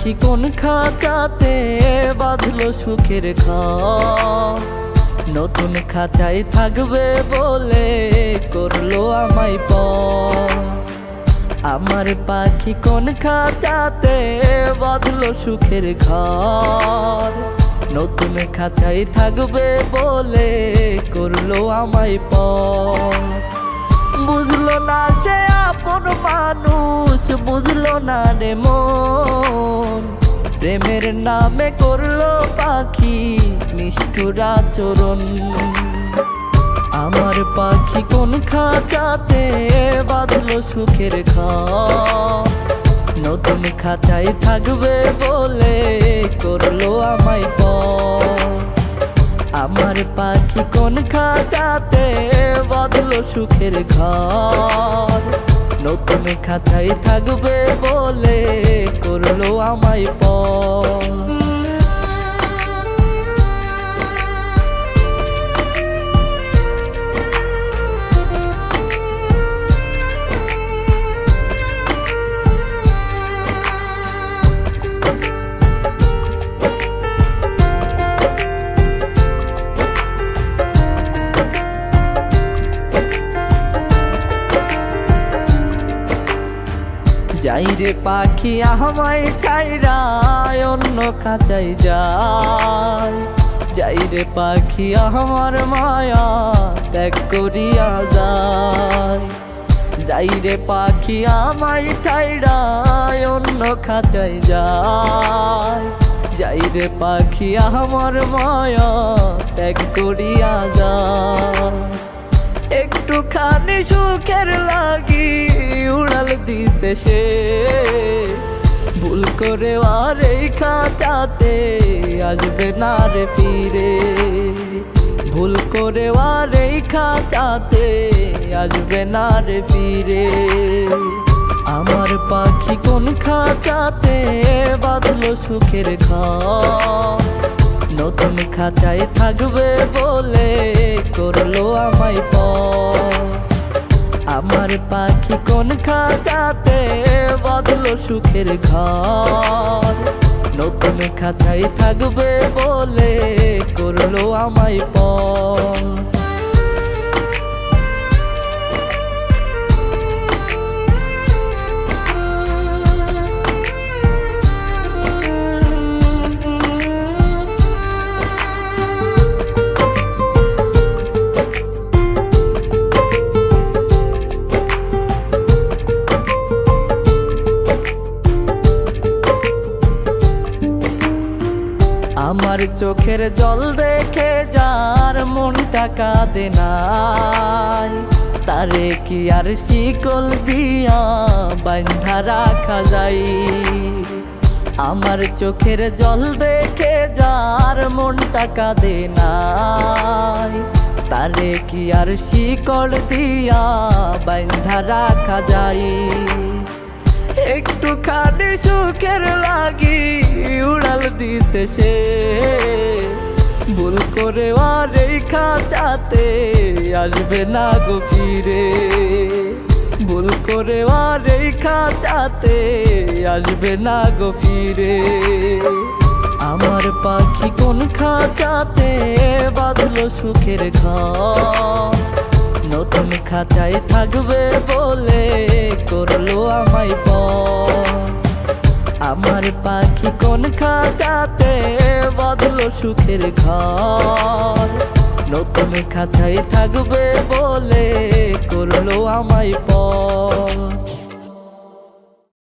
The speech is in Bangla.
পাখি কোন খাঁচাতে বাঁধলো সুখের ঘর, নতুন খাঁচায় থাকবে বলে করলো আমায় পর। আমার পাখি কোন খাঁচাতে বাঁধলো সুখের ঘর, নতুন খাঁচায় থাকবে বলে করলো আমায় পর। বুঝলো না সে আপন মানুষ, বুঝলো না রে মন, প্রেমের নামে করলো পাখি নিষ্ঠুর আচরণ। আমার পাখি কোন খাঁচাতে বাঁধলো সুখের ঘর, নতুন খাঁচায় থাকবে বলে করলো আমায় পর। আমার পাখি কোন খাঁচাতে বাঁধলো সুখের ঘর, নতুন খাঁচায় থাকবে বলে করলো আমায় পর। যাই রে পাখি আমায় ছাইরা অন্য খাঁচায় যায়, যাই রে পাখি আমার মায়া ত্যাগ করিয়া যায়। যাই রে পাখি আমায় ছাইরা অন্য খাঁচায় যায়, যাই রে পাখি আমার মায়া ত্যাগ করিয়া যায়। একটুখানি সুখের লাগি উড়াল দিতে সে, ভুল করে আর এই খাঁচাতে আসবে না রে ফিরে। ভুল করে আর এই খাঁচাতে আসবে না রে ফিরে। আমার পাখি কোন খাঁচাতে বাঁধলো সুখের ঘর, নতুন খাঁচায় থাকবে বলে করলো আমায় পর। আমার পাখি কোন খাঁচাতে বাঁধলো সুখের ঘর, নতুন খাঁচায় থাকবে বলে করলো আমায় পর। আমার চোখের জল দেখে যার মনটা কাঁদে নাই, তারে কি আর শিকল দিয়া বাঁধা রাখা যায়। আমার চোখের জল দেখে যার মনটা কাঁদে নাই, তারে কি আর শিকল দিয়া বাঁধা রাখা যায়। একটুখানি সুখের লাগি উড়াল দিতে সে, ভুল করে আর এই খাঁচাতে আসবে না গো ফিরে। ভুল করে আর এই খাঁচাতে আসবে না গো ফিরে। আমার পাখি কোন খাঁচাতে বাঁধলো সুখের ঘর, নতুন খাঁচায় থাকবে বলে করলো আমায় পর। আমার পাখি কোন খাঁচাতে বাঁধলো সুখের ঘর, নতুন খাঁচায় থাকবে বলে করলো আমায় পর।